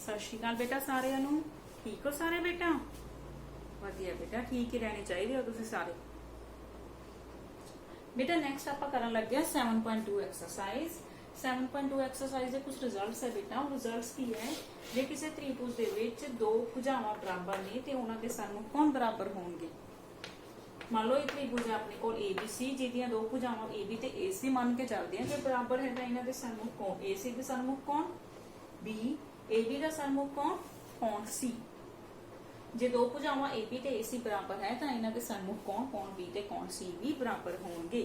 सत श्री अकाल बेटा सारिਆਂ ਨੂੰ ठीक हो सारे बेटा ਵਧੀਆ बेटा ठीक ही रहनी चाहिए हो तुसीं सारे बेटा नैक्सट आप करन लगे 7.2 एक्सरसाइज 7.2 एक्सरसाइज के कुछ रिजल्ट्स है बेटा रिजल्ट्स की है जे किसी त्रिभुज दे विच दो भुजावां बराबर ने ते उन्हां दे सम कौन बराबर होणगे। मान लो एक त्रिभुज है अपने कोल ABC जिहदियां दो भुजावां AB ते AC मान के चलदे हैं जे बराबर है तां इन्हां दे सन्मुख कौन AC दे सन्मुख कौन B AB का सन्मुख कौन कौन C। जे दो भुजावां AB ते AC बराबर है तो इन्हां दे सन्मुख कौन B ते कौन C भी बराबर होंगे।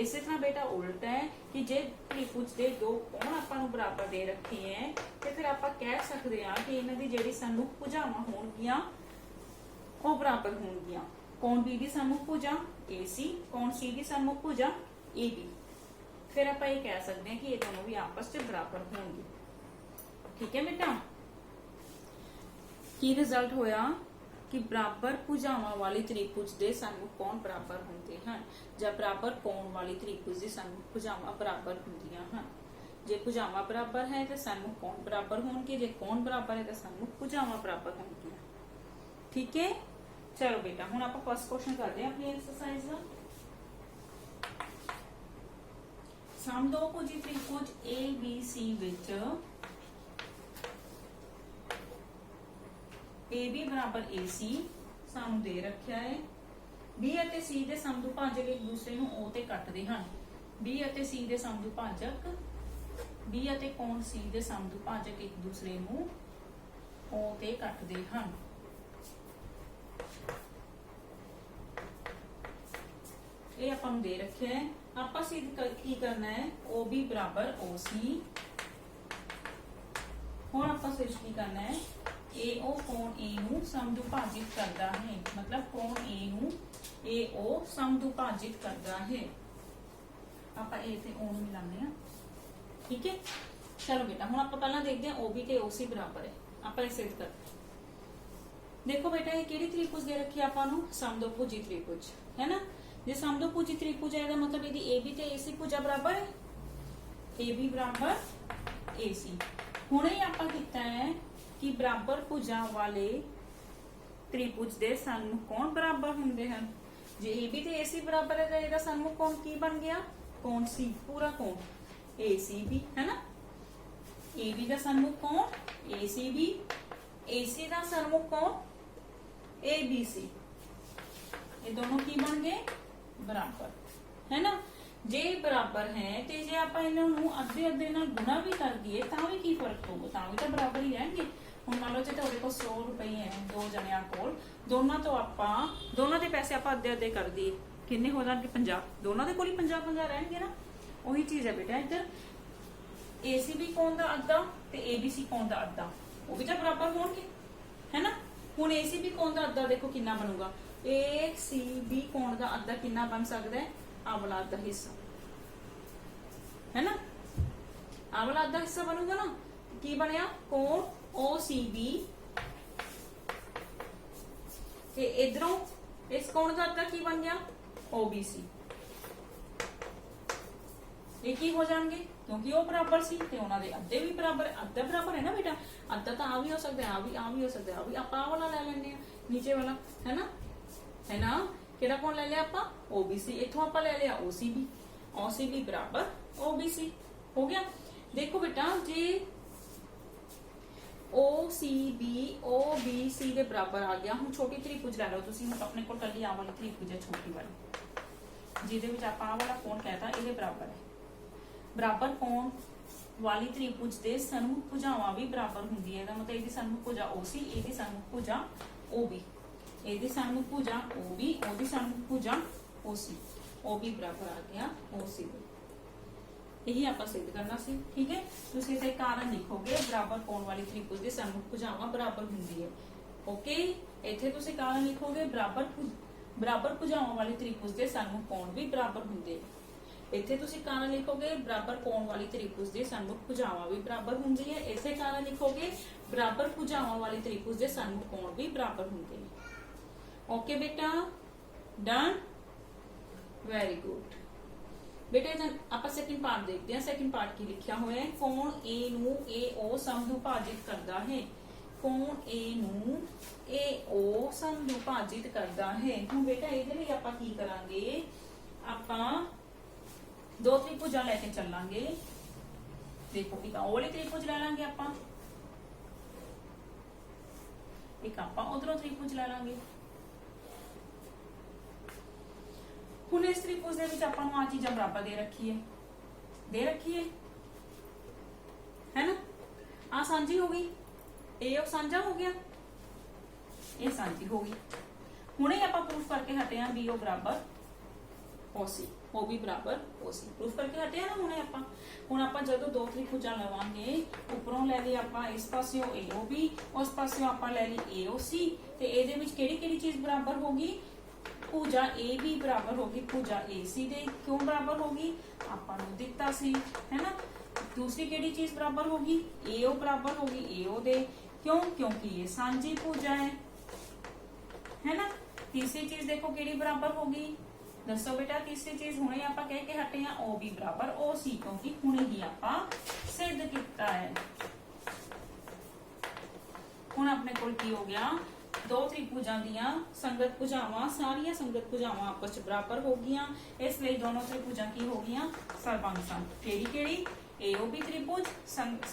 इसी तरह बेटा उल्टा है कि जे त्रिभुज दे दो कोण आपां नूं बराबर दे रखे हैं ते फिर आपां कह सकदे हां कि इन्हां दी जिहड़ी सन्मुख भुजावां होणगीਆਂ ਉਹ बराबर होणगीਆਂ। कौन B दी सन्मुख भुजा AC कौन C दी सन्मुख भुजा AB। फिर आपां ये कह सकते हैं कि ये दोनों भी आपस में बराबर होंगे। ठीक है बेटा की रिजल्ट होया कि बराबर भुजावां वाली त्रिभुज दे सन्मुख कोण बराबर होंदे हन जां बराबर कोण वाली त्रिभुज दी सन्मुख भुजावां बराबर हुंदियां हन। जे भुजावां बराबर है तो सन्मुख कोण बराबर होणगे जे कोण बराबर है तो सन्मुख भुजावां बराबर होणगियां। ठीक है चलो बेटा हुण आपां फर्स्ट क्वेश्चन करदे हां अपनी एक्सरसाइज दा। समदोभुजी त्रिभुज ABC विच AB बराबर AC सानू दे रखिया है B ਅਤੇ C ਦੇ ਸਮਦੁਭਾਜਕ ਇੱਕ ਦੂਸਰੇ ਨੂੰ O ਤੇ ਕੱਟਦੇ ਹਨ। B ਅਤੇ C ਦੇ ਸਮਦੁਭਾਜਕ B ਅਤੇ ਕੋਣ C ਦੇ ਸਮਦੁਭਾਜਕ ਇੱਕ ਦੂਸਰੇ ਨੂੰ O ਤੇ ਕੱਟਦੇ ਹਨ। ਇਹ ਆਪਾਂ ਨੂੰ ਦੇ ਰੱਖਿਆ ਹੈ ਆਪਾਂ ਸਿੱਧ ਕੀ ਕਰਨਾ ਹੈ OB ਬਰਾबर OC। ਹੁਣ ਆਪਾਂ ਸਿੱਧ ਕੀ ਕਰਨਾ ਹੈ AO कोण A ਨੂੰ ਸਮਦੁਭਾਜਿਤ ਕਰਦਾ ਹੈ मतलब कोण A ਨੂੰ AO ਸਮਦੁਭਾਜਿਤ ਕਰਦਾ ਹੈ। ਆਪਾਂ A ਤੇ O ਨੂੰ ਮਿਲਾਉਂਦੇ ਹਾਂ। ठीक है चलो बेटा ਹੁਣ ਆਪਾਂ ਪਹਿਲਾਂ ਦੇਖਦੇ ਹਾਂ OB ਤੇ OC ਬਰਾबर ਹੈ। ਆਪਾਂ ਇਹ ਸਿੱਧ ਕਰਦੇ ਦੇਖੋ बेटा ਇਹ ਕਿਹੜੀ त्रिभुज ਦੇ ਰੱਖੀ ਆਪਾਂ ਨੂੰ ਸਮਦੋਭੁਜੀ त्रिभुज है ना। ਜੇ ਸਮਦੋਭੁਜੀ त्रिभुज ਹੈ ਇਹਦਾ ਮਤਲਬ ਇਹਦੀ AB ਤੇ AC ਭੁਜਾ ਬਰਾबर ਹੈ AB ਬਰਾबर AC। ਹੁਣੇ ਆਪਾਂ ਕੀਤਾ ਹੈ कि बराबर भुजा वाले त्रिभुज दे सन्मुख कोण बराबर हुंदे हन। जे AB ते AC बराबर है तो इहदा सन्मुख कोण की बन गया कोण C पूरा कोण ACB है ना। AB दा सन्मुख कोण ACB AC दा सन्मुख कोण ABC। ये दोनों की बन गए बराबर है ना। जे बराबर है ते जे आपां इन्हां नूं अद्धे अद्धे नाल गुणा भी कर दईए तां भी की फर्क पऊगा तां भी तां बराबर ही रहणगे। ਹੁਣ ਮੰਨ ਲਓ ਜੇ ਤੁਹਾਡੇ ਕੋਲ 100 ਰੁਪਏ ਹੈ ਦੋ ਜਣਿਆਂ ਕੋਲ ਦੋਨਾਂ ਤੋਂ ਆਪਾਂ ਦੋਨਾਂ ਦੇ ਪੈਸੇ ਆਪਾਂ ਅੱਧੇ ਅੱਧੇ ਕਰ ਦਈਏ ਕਿੰਨੇ ਹੋ ਜਾਣਗੇ 50 ਦੋਨਾਂ ਦੇ ਕੋਲ ਹੀ 50 ਰਹਿਣਗੇ ਨਾ। ਉਹੀ ਚੀਜ਼ ਹੈ ਬੇਟਾ ਇੱਧਰ ACB ਕੋਣ ਦਾ ਅੱਧਾ ਤੇ ABC ਕੋਣ ਦਾ ਅੱਧਾ ਉਹ ਵੀ ਤਾਂ ਬਰਾਬਰ ਹੋਣਗੇ ਹੈ ਨਾ। ਹੁਣ ACB ਕੋਣ ਦਾ ਅੱਧਾ ਦੇਖੋ ਕਿੰਨਾ ਬਣੂਗਾ ACB ਕੋਣ ਦਾ ਅੱਧਾ ਕਿੰਨਾ ਬਣ ਸਕਦਾ ਹੈ ਆਹ ਵਾਲਾ ਅੱਧਾ ਹਿੱਸਾ ਹੈ ਨਾ। ਆਹ ਵਾਲਾ ਅੱਧਾ ਹਿੱਸਾ ਬਣੂਗਾ ਨਾ ਕੀ ਬਣਿਆ ਕੋਣ OCB ਤੇ ਇਧਰੋਂ ਇਸ ਕੋਣ ਦਾ ਅੱਧਾ ਕੀ ਬਣ ਗਿਆ OBC। ਇਹ ਕੀ ਹੋ ਜਾਣਗੇ ਕਿਉਂਕਿ ਉਹ ਬਰਾਬਰ ਸੀ ਤੇ ਉਹਨਾਂ ਦੇ ਅੱਧੇ ਵੀ ਬਰਾਬਰ ਅੱਧਾ ਬਰਾਬਰ ਹੈ ਨਾ बेटा। ਅੱਧਾ ਤਾਂ ਆ ਵੀ ਹੋ ਸਕਦਾ ਆ ਵੀ ਹੋ ਸਕਦਾ ਆ ਵੀ ਆਪਾਂ ਵਾਲਾ ਲੈ ਲੈਂਦੇ ਆ ਨੀਚੇ ਵਾਲਾ ਹੈ ਨਾ। ਕਿਹੜਾ ਕੋਣ ਲੈ ਲਿਆ ਆਪਾਂ OBC ਇੱਥੋਂ ਆਪਾਂ ਲੈ ਲਿਆ OCB ਬਰਾबर OBC ਹੋ ਗਿਆ। ਦੇਖੋ बेटा ਜੇ OCB OBC ਦੇ ਬਰਾबर ਆ ਗਿਆ ਹੁਣ ਛੋਟੀ त्रिभुज ਲੈ ਲਓ ਤੁਸੀਂ ਹੁਣ ਆਪਣੇ ਕੋਲ ਕੱਲੀ ਆ ਵਾਲੀ त्रिभुज ਹੈ ਛੋਟੀ ਵਾਲੀ ਜਿਹਦੇ ਵਿੱਚ ਆਪਾਂ ਆ ਵਾਲਾ ਕੋਣ कहता ਇਹਦੇ ਬਰਾबर ਹੈ। ਬਰਾबर ਕੋਣ ਵਾਲੀ त्रिभुज ਦੇ ਸਨਮੁਖ ਭੁਜਾਵਾਂ ਵੀ ਬਰਾबर ਹੁੰਦੀ ਹੈ ਇਹਦਾ ਮਤਲਬ ਇਹਦੀ ਸਨਮੁਖ ਭੁਜਾ OC ਇਹਦੀ ਸਨਮੁਖ ਭੁਜਾ OB ਇਹਦੀ ਸਨਮੁਖ ਭੁਜਾ OB ਉਹਦੀ ਸਨਮੁਖ ਭੁਜਾ OC OB ਬਰਾबर ਆ ਗਿਆ OC। यही आप सिद्ध करना सी। ठीक है तुसीं इसे कारण लिखोगे बराबर कोण वाली त्रिभुज दे सन्मुख भुजावां बराबर हुंदी है। ओके इत्थे तुसीं कारण लिखोगे बराबर भुजावां वाली त्रिभुज दे सन्मुख कोण भी बराबर हुंदे। इत्थे तुसीं कारण लिखोगे बराबर कोण वाली त्रिभुज दे सन्मुख भुजावां भी बराबर हुंदी है। इसे कारण लिखोगे बराबर भुजावां वाली त्रिभुज दे सन्मुख कोण भी बराबर हुंदे। ओके बेटा डन वेरी गुड। बेटा आप सेकंड पार्ट देखते हैं। सेकंड पार्ट की लिखा हुआ है कोण ए नू ए ओ समदुभाजित करता है। कोण ए नू ए ओ समदुभाजित करता है। ਹੁਣ बेटा ਇਹਦੇ ਲਈ ਆਪਾਂ ਕੀ ਕਰਾਂਗੇ, ਆਪਾਂ दो त्रिभुजा लेके चलांगे। देखो एक ओ वाली त्रिभुज ले लांगे ਆਪਾਂ, एक ਆਪਾਂ उधरों त्रिभुज ले लांगे। ਹੁਣ ਇਸ त्रिभुज ਦੇ ਵਿੱਚ ਆਪਾਂ ਨੂੰ ਆ ਚੀਜ਼ਾਂ ਬਰਾਬਰ ਦੇ ਰੱਖੀ ਹੈ ना। आ ਸਾਂਝੀ ਹੋ ਗਈ, ए और ਸਾਂਝਾ ਹੋ ਗਿਆ, ਇਹ ਸਾਂਝੀ ਹੋ ਗਈ। ਹੁਣੇ ਆਪਾਂ ਪ੍ਰੂਫ ਕਰਕੇ ਹਟੇ ਆ BO ਬਰਾबर OC, ਉਹ ਵੀ ਬਰਾबर OC ਪ੍ਰੂਫ ਕਰਕੇ ਹਟਿਆ ਨਾ। ਹੁਣ ਆਪਾਂ ਜਦੋਂ ਦੋ त्रिभुजा ਲਵਾਂਗੇ, ਉੱਪਰੋਂ ਲੈ ਲਈ ਆਪਾਂ ਇਸ ਪਾਸਿਓਂ AOB, ਉਸ ਪਾਸਿਓਂ ਆਪਾਂ ਲੈ ਲਈ AOC, ਤੇ ਇਹਦੇ ਵਿੱਚ ਕਿਹੜੀ ਕਿਹੜੀ ਚੀਜ਼ ਬਰਾਬਰ ਹੋਗੀ, ਭੁਜਾ AB ਬਰਾਬਰ ਹੋਗੀ ਭੁਜਾ AC ਦੇ। ਕਿਉਂ ਬਰਾਬਰ ਹੋਗੀ, ਆਪਾਂ ਨੂੰ ਦਿੱਤਾ ਸੀ है ना। दूसरी ਕਿਹੜੀ ਚੀਜ਼ ਬਰਾਬਰ ਹੋਗੀ, AO ਬਰਾਬਰ ਹੋਗੀ AO ਦੇ। क्यों, क्योंकि ये सांझी भुजा है ना। तीसरी चीज देखो केड़ी बराबर होगी, दसो बेटा तीसरी चीज हुणे आपां कह के हटे हैं OB बराबर OC, क्योंकि हुणे ही आपां सिद्ध कीता है। हुण अपने कोल की हो गया, दो त्रिभुजां दियां संगत भुजावां सारियां संगत भुजावां आपस च बराबर हो गईयां, इसलिए दोनों त्रिभुजां की हो गईयां सर्वंग सम। केड़ी केड़ी, AOB त्रिभुज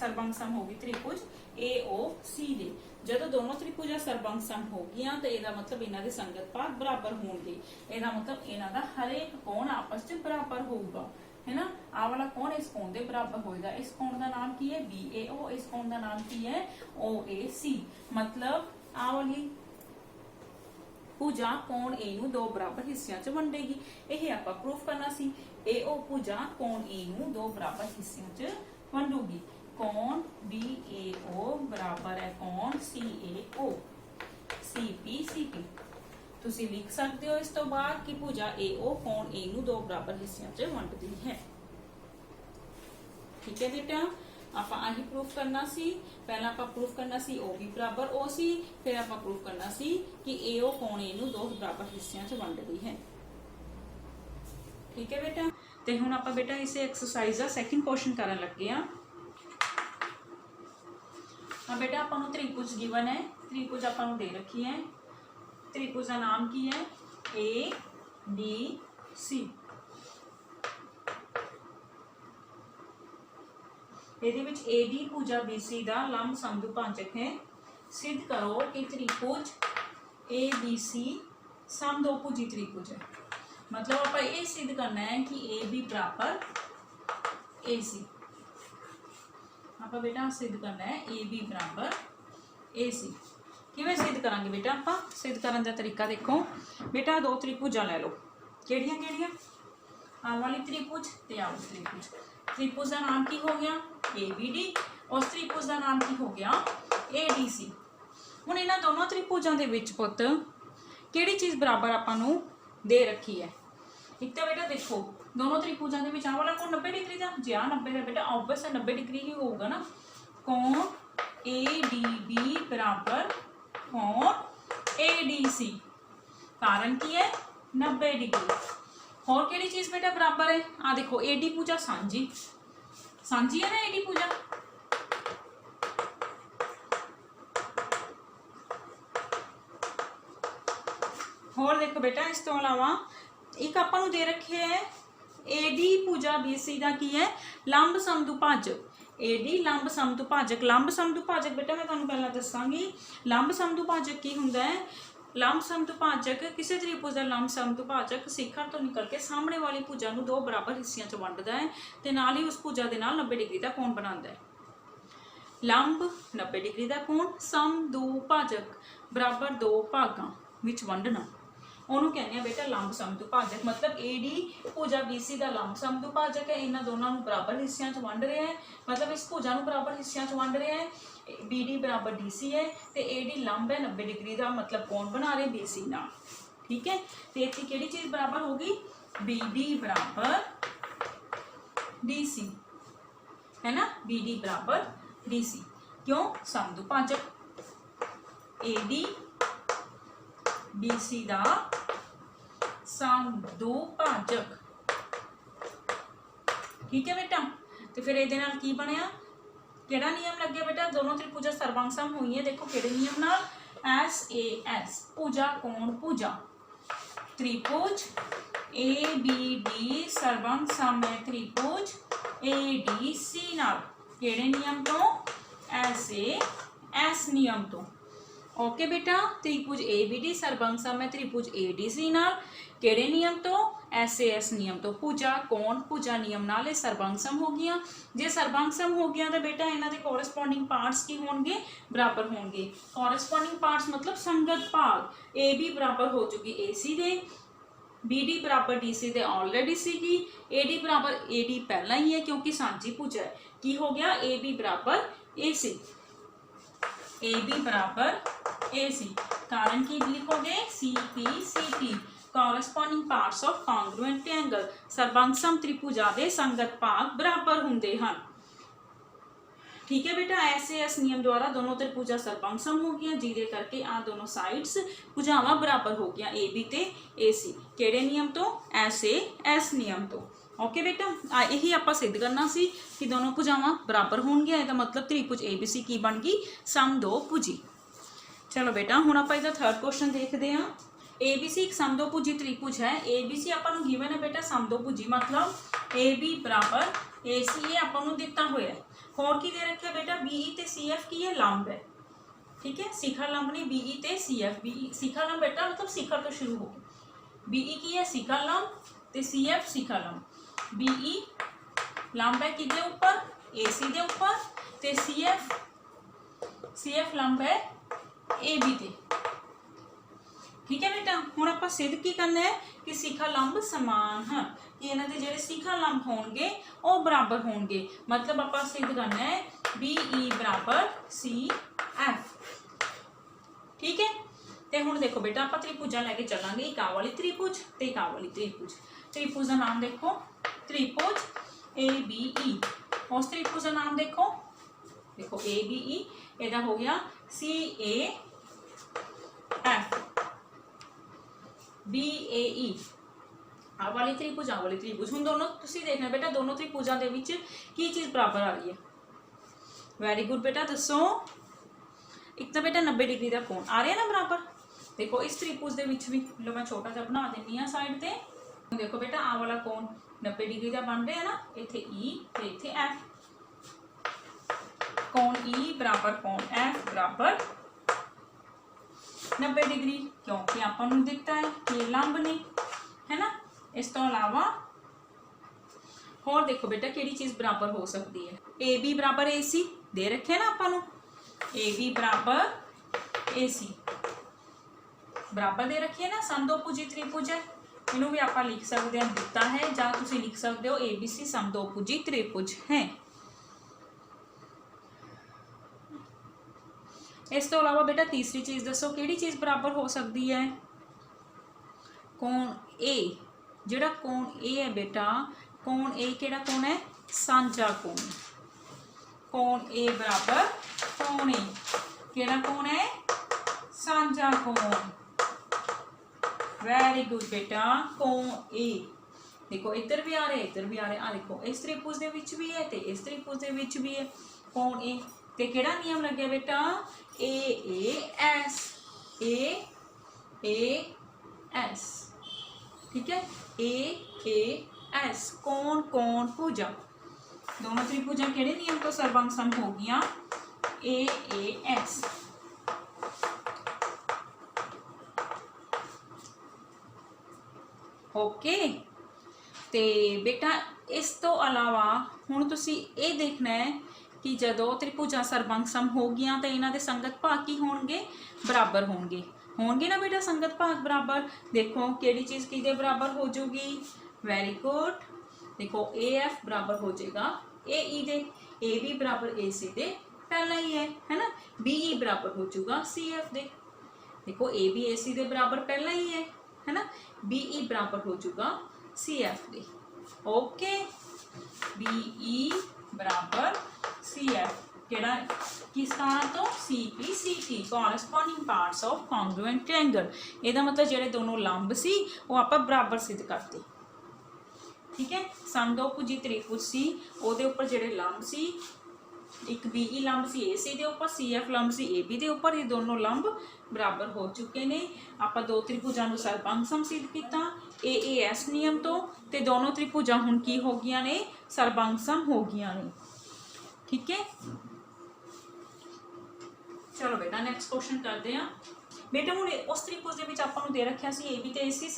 सर्वंग सम होगी त्रिभुज AOC दे। जदों दोनों त्रिभुजां सर्वंग सम हो गईयां तो इहदा मतलब इन्हां दे संगत भाग बराबर होणगे। इहदा मतलब इन्हां दा हर एक कोण आपस च बराबर होऊगा है ना। आ वाला कोण इस कोण दे बराबर होएगा। इस कोण दा नाम की है BAO, इस कोण दा नाम की है OAC। मतलब आ वाली भुजा कोण A नूं दो बराबर हिस्सियां च वंडेगी। यह आपां प्रूफ करना सी। AO भुजा कोण A नूं दो बराबर हिस्सियां च वंडूगी। कोण BAO बराबर है कोण CAO, CP तुसीं लिख सकते हो इस तो बाद कि भुजा AO कोण A नूं दो बराबर हिस्सियां च वंडदी है। ठीक है बेटा, आप आही प्रूफ करना सी। पहला आप प्रूफ करना सी OB बराबर OC, फिर आप प्रूफ करना सी कि AO कोण A नूं दो बराबर हिस्सियां च वंडदी है। ठीक है बेटा, ते हुण आप बेटा इस एक्सरसाइज का सैकेंड क्वेश्चन करन लगे आ। बेटा आपां नूं त्रिभुज गिवन है, त्रिभुज आपां नूं दे रखी है। त्रिभुज का नाम की है ABC। ਇਹਦੇ ਵਿੱਚ AD ਭੁਜਾ BC ਦਾ ਲੰਬ ਸਮਦੁਭਾਜਕ ਹੈ। सिद्ध करो कि त्रिभुज ABC समदोभुजी त्रिभुज है। मतलब आप ये सिद्ध करना है कि AB बराबर AC। आप बेटा सिद्ध करना है AB बराबर AC। किवें सिद्ध करांगे बेटा, आप सिद्ध करने का तरीका देखो बेटा। दो त्रिभुजा ले लो, केड़ियां केड़ियां, आ वाली त्रिभुज ते आ वाली त्रिभुज। त्रिभुज का नाम की हो गया ABD, और त्रिभुज का नाम की हो गया ADC। हुण इन्हां दोनों त्रिभुजां दे विच पुत किहड़ी चीज़ बराबर आपां नूं दे रखी है। एक तो बेटा देखो दोनों त्रिभुजां दे विच आ वाला कोण 90 डिग्री का, जे आ 90 है बेटा ऑब्वियस 90 डिग्री ही होगा ना। कोण ADB बराबर कोण ADC, कारण की है 90 डिग्री। और केड़ी चीज़ बेटा बराबर है, आ देखो AD भुजा सांझी, सांझी है ना AD भुजा। और देखो बेटा इस तो अलावा एक आपां नूं दे रखे है AD भुजा BC का की है लंब समदुभाजक। AD लंब समदुभाजक, लंब समदुभाजक बेटा मैं तुहानूं पहलां दस्सांगी लंब समदुभाजक की हुंदा है। लंब समदुभाजक किसी त्रिभुज का लंब समदुभाजक शिखर तो निकल के सामने वाली भुजा नूं दो बराबर हिस्सियां च वंडदा है ते नाल ही उस भुजा दे नाल 90 डिग्री का कोण बनांदा है। लंब 90 डिग्री का कोण, समदुभाजक बराबर दो भागां विच वंडना, ਉਹਨੂੰ ਕਹਿੰਦੇ ਆ बेटा लंब समदुभाजक। मतलब AD भुजा BC का लंब समदुभाजक है। इन्हां दोनों नूं बराबर हिस्सियां च वंड रहा है, मतलब इस भुजा नूं बराबर हिस्सियां च वंड रहा है। BD बराबर DC है तो AD लंब है 90 डिग्री का, मतलब कौन बना रहे BC नाल। ठीक है, तो इत्थे किहड़ी चीज़ बराबर होगी, BD बराबर DC है ना। BD बराबर DC क्यों, समदुभाजक AD BC का समदुभाजक ठीक है बेटा। तो फिर ये की बनया, केड़ा नियम लगे बेटा, दोनों त्रिभुजा सर्वांग सम हुई है, देखो केड़े नियम नाल, SAS भुजा कोण भुजा, त्रिभुज ABD सर्वांग सम है त्रिभुज ADC नाल, केड़े नियम तो, SAS नियम तो। ओके बेटा, त्रिभुज ABD सर्वांग सम है त्रिभुज ADC नाल, केड़े नियम तो, SAS नियम तो। भुजा कोण भुजा नियम नाल ये सर्वांग सम हो गया। जे सर्वांग सम हो गया तो बेटा इन्हां दे कोरस्पोंडिंग पार्ट्स की होणगे, बराबर होणगे। कोरस्पोंडिंग पार्ट्स मतलब संगत भाग, AB बराबर हो चुकी AC दे, BD बराबर DC दे ऑलरेडी सीगी, AD बराबर AD पहला ही है क्योंकि सांझी भुजा है। की हो गया AB बराबर AC, AB बराबर AC, कारण की लिखोगे CP corresponding parts of congruent triangle, सर्वांग सम त्रिभुजा दे संगत भाग बराबर हुंदे हन। ठीक है बेटा, SAS नियम द्वारा दोनों त्रिभुजा सर्वांग सम हो गया, जिहदे करके आ दोनों साइड्स भुजावां बराबर हो गया AB ते AC, केड़े नियम तो, SAS नियम तो। ओके बेटा, यही आपां सिद्ध करना सी कि दोनों भुजावां बराबर होणगियां, इसदा मतलब त्रिभुज ABC की बन गई समदोभुजी। चलो बेटा हुण आपां इसदा थर्ड क्वेश्चन देखते हैं। ABC एक समदोभुजी त्रिभुज है, ABC आपां नूं गिवन है बेटा समदोभुजी, मतलब AB बराबर AC ये आपां नूं दिता होया है। होर की दे रखिया बेटा BE ते CF की है लंब है, ठीक है, शिखर लंब ने BE ते CF, BE शिखर लंब बेटा मतलब शिखर तो शुरू हो गई, BE की है शिखर लंब ते CF शिखर लंब, BE लंब है किदे ऊपर, AC दे ऊपर, ते CF लंब है AB ते। ठीक है बेटा, हुण आपां सिद्ध की करना है कि शिखर लंब समान हैं, कि इन्हां दे जिहड़े शिखर लंब होणगे वो बराबर होणगे, मतलब आपां सिद्ध करना है BE बराबर CF। ठीक है, ते हुण देखो बेटा आपां त्रिभुजां लैके चलांगे, एक आ वाली त्रिभुज ते एक आ वाली त्रिभुज। त्रिभुज का नाम देखो त्रिभुज ABE, उस त्रिभुज का नाम देखो, देखो ABE, इहदा हो गया CAF, BAE, आ वाली त्रिभुज आ वाली त्रिभुज। हुण दोनों तुसीं देखना बेटा दोनों त्रिभुजां दे विच की चीज़ बराबर आ रही है। वैरी गुड बेटा, दसो। एक तो बेटा 90 डिग्री का कोण आ रहा है ना बराबर, देखो इस त्रिभुज दे विच भी, लो मैं छोटा सा बना देनी हाँ साइड ते, देखो बेटा आ वाला कोण 90 डिग्री का बन रहा है ना, इत्थे E ते इत्थे F, कोण E बराबर कोण F बराबर 90 डिग्री, क्योंकि आपां नूं दिता है कि लंब ने, है ना। इस तो अलावा होर देखो बेटा किहड़ी चीज़ बराबर हो सकती है, AB बराबर AC दे रखे ना आपां नूं, AB बराबर AC बराबर दे रखिए ना, समदोभुजी त्रिभुज है, इनू भी आप लिख सकते हैं दिता है, या तुसीं लिख सकते हो ABC समदोभुजी त्रिभुज है। इस तो अलावा बेटा तीसरी चीज़ दसो किहड़ी चीज़ बराबर हो सकती है, कोण A, जिहड़ा कोण A है बेटा, कोण A किहड़ा कोण है, सांझा कोण, कोण A बराबर कोण A, किहड़ा कोण है, सांझा कोण। वेरी गुड बेटा, कोण A, देखो इधर भी आ रहे इधर भी आ रहे, आ देखो इस त्रिभुज दे विच भी है ते इस त्रिभुज दे विच भी है, कोण A ते किहड़ा नियम लग गया बेटा, AAS, AAS, ठीक है, AAS, कोण कोण भुजा, दोनों त्रिभुजा किहड़े नियम तो सर्वांग सम हो गया, AAS। ओके, ते बेटा इस तो अलावा हुण तुसीं ये देखना है कि जदों त्रिभुजा सर्वांग सम हो गया तो इन्हां दे संगत भाग की होणगे, बराबर होणगे, होणगे ना बेटा संगत भाग बराबर। देखो किहड़ी चीज़ किहदे बराबर हो जाऊगी, वेरी गुड, देखो AF बराबर हो जाएगा AE दे, AB बराबर AC दे पहला ही है ना, BE बराबर हो जाऊगा CF दे, देखो AB AC दे बराबर पहला ही है ना, BE बराबर हो जाऊगा CF दे। ओके, BE बराबर CF, केड़ा किस कारण तो, CP corresponding parts of congruent triangle, ਇਹਦਾ मतलब ਜਿਹੜੇ दोनों लंब सी वो आप बराबर सिद्ध करते। ठीक है। समदोभुजी त्रिभुज सी ਉਹਦੇ ਉੱਪਰ ਜਿਹੜੇ ਲੰਬ ਸੀ एक BE लंब सी AC ਦੇ ਉੱਪਰ CF लंब सी AB ਦੇ ਉੱਪਰ ਇਹ ਦੋਨੋਂ ਲੰਬ ਬਰਾਬਰ ਹੋ ਚੁੱਕੇ ਨੇ। ਆਪਾਂ ਦੋ ਤ੍ਰਿਭੁਜਾਂ ਨੂੰ ਸਰਬੰਗ ਸਮ ਸਿੱਧ ਕੀਤਾ AAS ਨਿਯਮ ਤੋਂ ਤੇ ਦੋਨੋਂ ਤ੍ਰਿਭੁਜਾਂ ਹੁਣ ਕੀ ਹੋ ਗਈਆਂ ਨੇ ਸਰਬੰਗ ਸਮ ਹੋ ਗਈਆਂ ਨੇ। ठीक है चलो बेटा नैक्सट क्वेश्चन करते हैं बेटा हूँ उस त्रिभुज के विच आपां नूं दे रखिया सी AB ते AC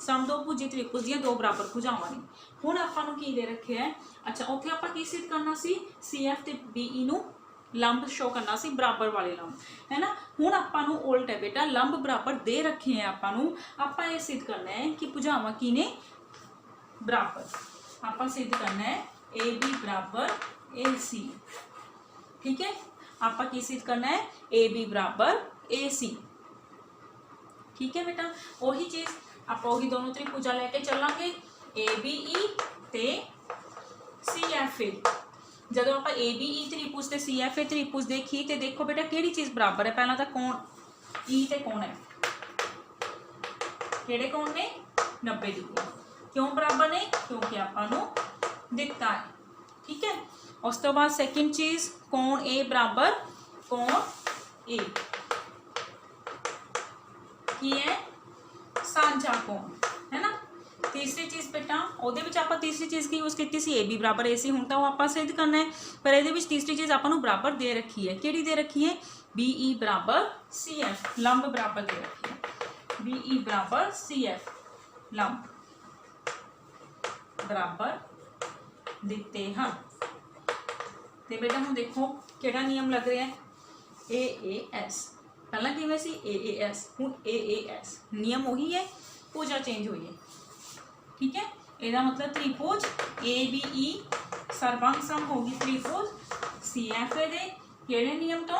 समदोभुजी त्रिभुज दीआं दो बराबर भुजावां ने। हुण आपां नूं की दे रखे है अच्छा उत्थे आपां की सिद्ध करना सी CF ते BE नूं लंब शो करना सी बराबर वाले लंब है ना। हुण आपां नूं उल्ट है बेटा लंब बराबर दे रखे हैं आपां नूं आपां ये सिद्ध करना है कि भुजावां की ने बराबर आपां सिद्ध करना है AB बराबर AC। ठीक है आपां की सिद्ध करना है AB बराबर AC। ठीक है बेटा वही चीज़ आप दोनों त्रिभुजा लैके चलांगे ABE ते CFA। जदों आप ABE त्रिभुज ते CFA त्रिभुज देखी तो देखो बेटा किहड़ी चीज़ बराबर है। पहला तो कोण E ते कोण है किहड़े कोण ने 90 डिग्री क्यों बराबर ने क्योंकि आपां नूं दिता है। ठीक है उस तो बाद सेकंड चीज़ कोण A बराबर कोण A की है सांझा कोण है ना। तीसरी चीज़ बेटा ਉਹਦੇ ਵਿੱਚ ਆਪਾਂ तीसरी चीज़ की यूज़ की सी AB बराबर AC ਹੁਣ ਤਾਂ ਉਹ ਆਪਾਂ सिद्ध करना है पर ਇਹਦੇ ਵਿੱਚ तीसरी चीज़ ਆਪਾਂ ਨੂੰ बराबर दे रखी है ਕਿਹੜੀ दे रखी है BE बराबर CF लंब बराबर दे रखी है BE बराबर CF लंब बराबर दिते हैं। तो बेटा हम देखो केड़ा नियम लग रहा है AAS पहला किवें सी AAS हुण AAS नियम वही है भुजा चेंज हुई है। ठीक है ਇਹਦਾ मतलब त्रिभुज ABE ਸਰਬੰਗ ਸਮ होगी त्रिभुज CFA ਦੇ ਕਿਹੜੇ नियम तो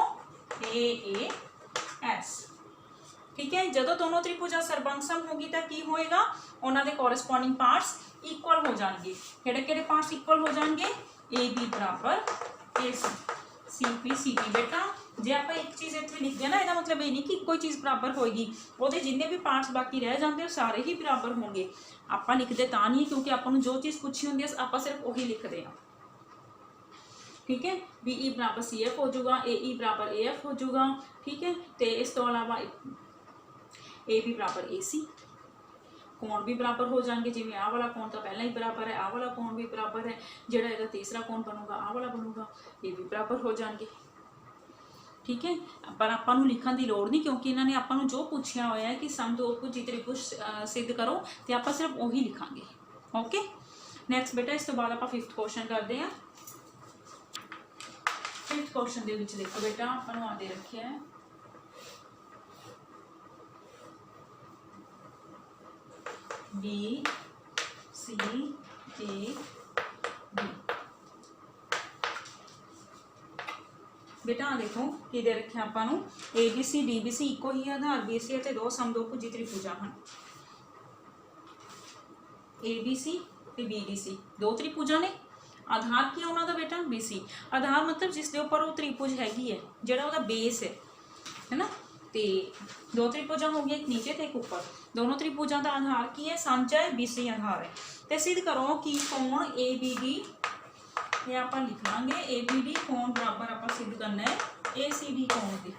AAS। ठीक है जदों दोनों त्रिभुजा सरबंग सम होगी तो की होएगा उन्होंने कोरस्पोंडिंग पार्ट्स इक्वल हो जाएंगे। किहड़े पार्ट्स इक्वल हो जाएंगे AB बराबर AC CP CP। बेटा जे आप एक चीज़ इतने लिखते हैं ना इसका मतलब ये नहीं कि कोई चीज़ बराबर होएगी वो जिन्ने भी पार्ट्स बाकी रह जाते हैं सारे ही बराबर होंगे। आप लिखते तो नहीं क्योंकि आपको जो चीज़ पूछी होंगी आप सिर्फ वही लिखते हैं। ठीक है BE बराबर CF हो जाऊगा AE बराबर AF हो जाऊगा। ठीक है तो इस तो अलावा AB बराबर AC कोण भी बराबर हो जाएंगे जिवें आह वाला कोण तो पहला ही बराबर है आह वाला कोण भी बराबर है जिहड़ा इहदा तीसरा कोण बनूगा आह वाला बनूगा ये भी बराबर हो जाएंगे। ठीक है पर आपां नूं लिखण की लोड़ नहीं क्योंकि इन्होंने आपां नूं जो पूछया होया है कि समदोभुजी त्रिभुज सिद्ध करो तो आपां सिर्फ वही लिखांगे। ओके नैक्सट बेटा इस तो बाद आपां 5th क्वेश्चन करते हैं। 5th क्वेश्चन दे विच देखो बेटा आपां नूं आ दे रखिया है B C A B। बेटा आ देखो कि दे रखे आपां नूं ABC DBC इको ही आधार BC ते दो समदोभुजी त्रिभुजा हैं ABC ते BDC दो त्रिभुजा ने आधार की उन्हों का बेटा BC आधार मतलब जिसके ऊपर वो त्रिभुज हैगी है जिहड़ा उहदा बेस है ना। तो दो त्रिभुजा हो गया एक नीचे तो एक ऊपर दोनों त्रिभुजा का आधार की है सांझा है BC आधार है। तो सिद्ध करो कि कोण ABD ये आप लिख लांगे ABD कोण बराबर आप सिद्ध करना है ACD कोण की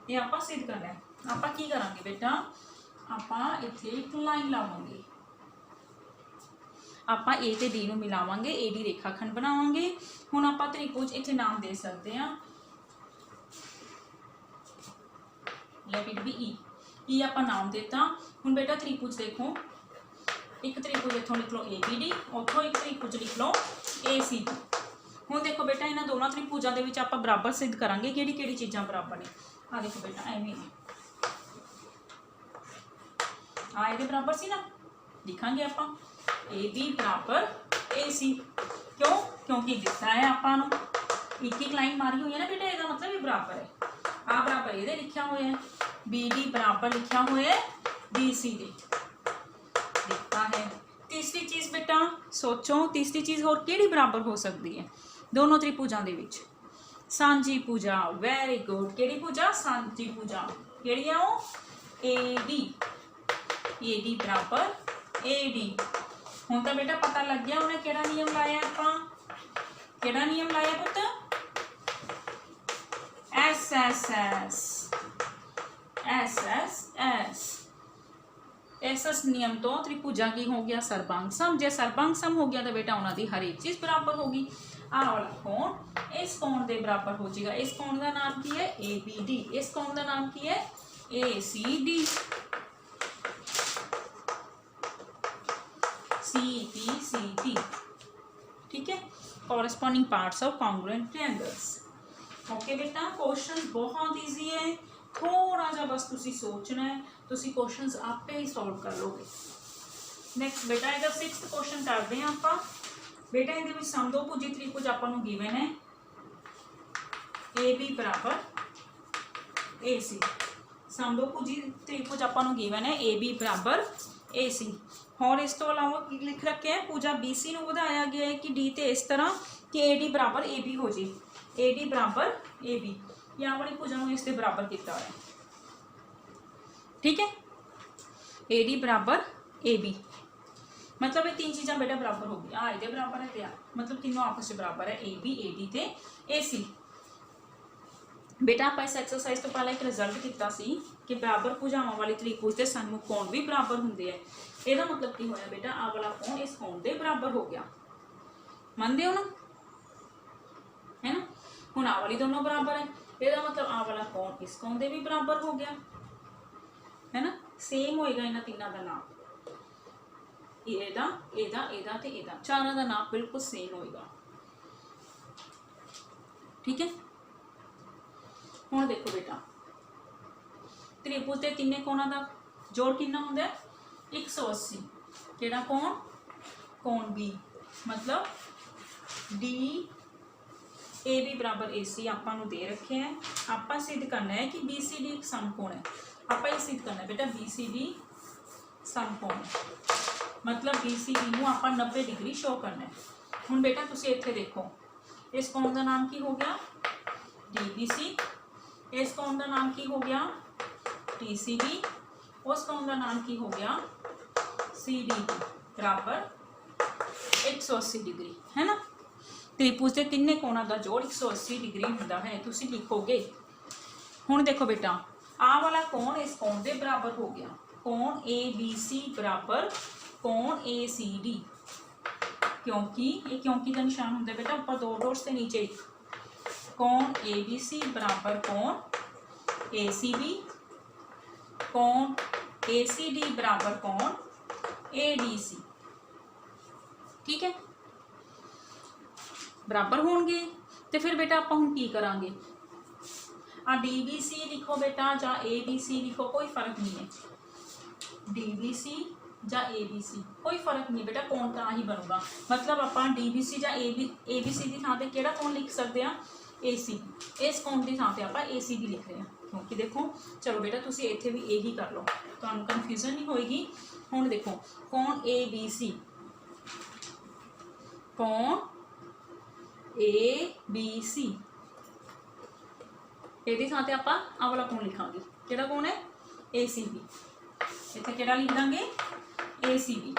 ये आप सिद्ध करना है। आप की करांगे बेटा आप इत्थे एक लाइन लावांगे आप A ते D नूं मिलावांगे AD रेखाखंड बनावांगे। हुण आप त्रिभुज इत्थे नाम दे सकते हैं लेट इट बी ई आप नाम देता। हुण बेटा त्रिभुज देखो एक त्रिभुज इत्थों लिख लो ABD उतों एक त्रिभुज लिख लो ACD। हुण देखो बेटा इन्हां दोनों त्रिभुजां दे विच आपां बराबर सिद्ध करांगे किहड़ी चीज़ां बराबर ने। आ देखो बेटा एवें आ इहदे बराबर सी ना लिखांगे आपां AB बराबर AC क्यों क्योंकि दिता है आपां नूं एक लाइन मारी हुई है ना बेटा इसका मतलब ये बराबर है आ बराबर ये लिखा हुआ है BD बराबर लिखा हुआ है BC दे दिता है। तीसरी चीज़ बेटा सोचो तीसरी चीज़ होर किहड़ी बराबर हो सकती है दोनों त्रिभुजां दे विच सांझी भुजा। वेरी गुड किहड़ी भुजा सांझी भुजा किहड़ी है वो AD बराबर AD हुण तां बेटा पता लग गया उन्हें किहड़ा नियम लाया, आपां किहड़ा नियम लाया पुत्त, SSS SSS एस नियम तो त्रिभुजा की हो गया सर्वांग सम, जे सर्वांग सम हो गया तो बेटा उन्होंने हर एक चीज बराबर होगी। आ वाला कोण इस कोण के बराबर हो जाएगा। इस कोण का नाम की है ABD, इस कोण का नाम की है ACD, CPCT, ठीक है, corresponding parts of congruent triangles. Okay बेटा, क्वेश्चन बहुत ईजी है, थोड़ा जा बस तुसी सोचना है, तुसी क्वेश्चंस आपे ही सॉल्व कर लोगे। नेक्स्ट बेटा इधर 6th क्वेश्चन करते हैं आपां। बेटा इहदे विच समदोभुजी त्रिभुज आपां नूं गिवन है AB बराबर AC, समदोभुजी त्रिभुज आपां नूं गिवन है AB बराबर AC। और इस तो अलावा की लिख रखे है, भुजा BC नूं वधाया गया है कि D ते इस तरह कि AD बराबर AB हो जाए, AD बराबर AB, यहाँ वाली भुजा नूं इसके बराबर किया है, ठीक है, AD बराबर AB, मतलब ये तीन चीज़ां बेटा बराबर हो गई, आ इहदे बराबर है ते मतलब तीनों आपस में बराबर है, AB AD ते AC। बेटा आप इस एक्सरसाइज तो पहले एक रिजल्ट किया सी कि बराबर भुजावां वाली त्रिभुज के सन्मुख कोण भी बराबर होंगे है। ਇਹਦਾ मतलब की होया बेटा, आ वाला कोण इस कोण के बराबर हो गया, मानते हो ना, है ना। हुण आ वाली दोनों बराबर है, ਇਹਦਾ मतलब आ वाला कोण इस कोण के भी बराबर हो गया, है ना। सेम होएगा इन्हां तीनों का नाम, ਇਹਦਾ ਇਹਦਾ ਇਹਦਾ ਤੇ ਇਹਦਾ, चारों का नाम बिल्कुल सेम होएगा, ठीक है। हुण देखो बेटा, त्रिभुज के तिने कोणों का जोड़ कितना होंदा है 180, केड़ा कोण, कोण बी, मतलब डी ए बी बराबर AC आपां नूं दे रखे हैं। आपां सिद्ध करना है कि BCD एक समकोण है, आपां ये सिद्ध करना है बेटा BCD समकोण है, मतलब BCD नूं आपां 90 डिग्री शो करना है। हुण बेटा तुसीं इत्थे देखो, इस कोण का नाम की हो गया DBC, इस कोण का नाम की हो गया TCB, उस कोण का नाम की हो गया CDB बराबर 180 डिग्री, है ना। त्रिभुज के तिने कोणों का जोड़ 180 डिग्री होंदा है, तुसीं लिखोगे। हुण देखो बेटा, आ वाला कोण इस कोण के बराबर हो गया, कोण ABC बराबर कोण ACD, क्योंकि ये क्योंकि का निशान होंदा बेटा ऊपर दो डॉट्स के नीचे एक, कोण ABC बराबर कोण ACB, कोण ACD बराबर कोण ADC, ठीक है, बराबर होंगे। तो फिर बेटा आप हुण की करांगे, आ DBC लिखो बेटा या ABC लिखो, कोई फर्क नहीं है, DBC या ABC कोई फर्क नहीं बेटा, कोण तो ही बनूगा। मतलब आप DBC या ABC की थां ते केड़ा कोण लिख सकते हैं ACB, इस कोण की थां ते आप ACB लिख रहे हैं, क्योंकि देखो चलो बेटा तुसीं इत्थे भी यही कर लो, तुहानूं कन्फ्यूजन नहीं होएगी। हुण देखो कोण ABC, कोण ABC, ਇਹਦੀ ਥਾਂ ਤੇ ਆਪਾਂ ਆ ਵਾਲਾ ਕੋਣ ਲਿਖਾਂਗੇ, ਕਿਹੜਾ ਕੋਣ ਹੈ ACB, ਇੱਥੇ ਕਿਹੜਾ ਲਿਖ ਦਾਂਗੇ ACB।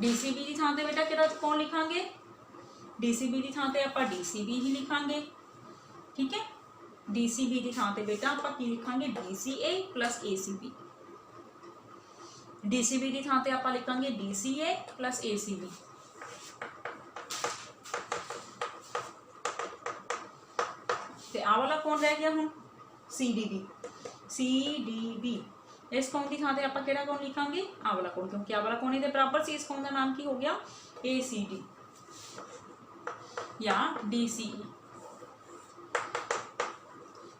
DCB ਦੀ ਥਾਂ ਤੇ ਬੇਟਾ ਕਿਹੜਾ ਕੋਣ ਲਿਖਾਂਗੇ, DCB ਦੀ ਥਾਂ ਤੇ ਆਪਾਂ DCB ਹੀ ਲਿਖਾਂਗੇ, ਠੀਕ ਹੈ। DCB ਦੀ ਥਾਂ ਤੇ ਬੇਟਾ ਆਪਾਂ ਕੀ ਲਿਖਾਂਗੇ DCA plus ACB, DCB ਦੀ ਥਾਂ ਤੇ ਆਪਾਂ ਲਿਖਾਂਗੇ DCA plus ACB। ते आ वाला कौन रह गया हूँ CDB, CDB, इस कोण की थां ते आपां किहड़ा कोण लिखांगे आ वाला कोण, क्योंकि आ वाला कोण इहदे बराबर सी, इस कोण का नाम की हो गया ACD या DCE।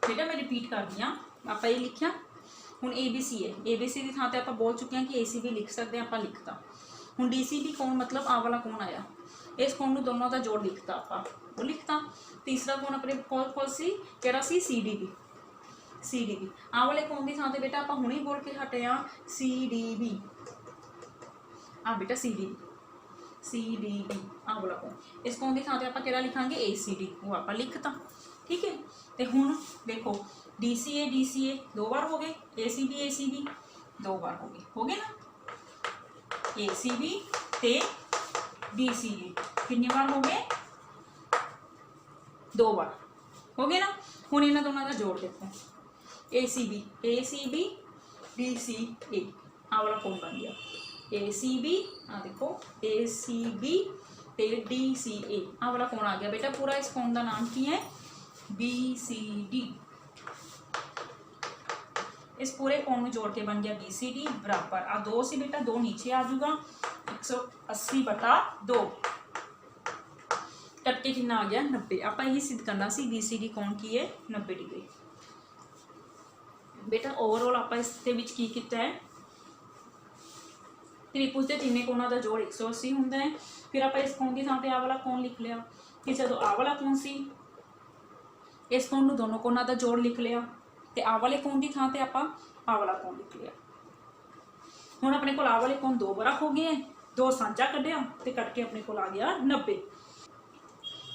बेटा मैं रिपीट कर दी, आपां ये लिखिया हुण ABC है, ABC की थां ते आपां बोल चुके हैं कि ACB लिख सकते हैं, आपां लिखता। हुण DCB कोण मतलब आ वाला कोण आया, इस कोण नूं दोनों का जोड़ लिखता आपां, वो लिखता। तीसरा कोण अपने कोल सी केड़ा सी CDB, CDB आ वाले कोण की थां ते बेटा आपां हुणे बोल के हटे आ CDB, आ बेटा CDB आ वाला कोण, इस कोण की थां ते आपां केड़ा लिखांगे ACD, वो आपां लिखता, ठीक है। तो हुण देखो DCA दो बार हो गए, ACB दो बार हो गए ना, ACB ते BCA कितनी बार हो गए? 2 बार हो गए ना। हुण इन्हां दोनों का जोड़ देखो, ACB BCA आ वाला कोण बन गया ACB, आ देखो ACB ते DCA आ वाला कोण आ गया बेटा। पूरा इस कोण का नाम की है BCD। इस पूरे कोण में जोड़ के बन गया BCD बराबर आ 2 सी बेटा, 2 नीचे आ जाऊगा 180/2 कट के कितना आ गया 90। आप ये सिद्ध करना सी BCD कोण की है 90 डिग्री। बेटा ओवरऑल आप इसके विच की किया है, त्रिभुज के तीनों कोणों का जोड़ 180 होंगे है। फिर आप इस कोण की थां ते आ वाला कोण लिख लिया कि जो आ वाला कोण सी इस कोण नूं दोनों कोणों का जोड़ लिख लिया, तो आ वाले कोण की थां ते आपां आ वाला कोण लिख लिया। हुण अपने कोल आ वाले कोण 2 बार हो गए हैं, 2 साझा कढ़िया तो कट के अपने कोल आ गया 90।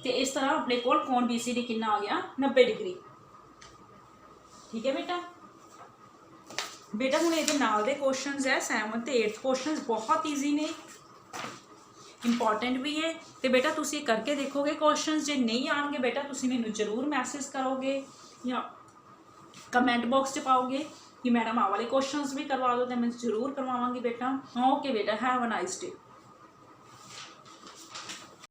तो इस तरह अपने कोल कोण BCD कितना आ गया 90 डिग्री। ठीक है बेटा। बेटा हुण ये नाल दे क्वेश्चंस है 7th ते 8th क्वेश्चंस बहुत ईजी ने, इंपॉर्टेंट भी है। तो बेटा तुसी करके देखोगे क्वेश्चंस, जे नहीं आएंगे बेटा तुसी मैनूं जरूर मैसेज करोगे या कमेंट बॉक्स च पाओगे कि मैडम आ वाले क्वेश्चंस भी करवा दो, तो मैं जरूर करवावांगी बेटा। ओके बेटा, हैव अ नाइस डे।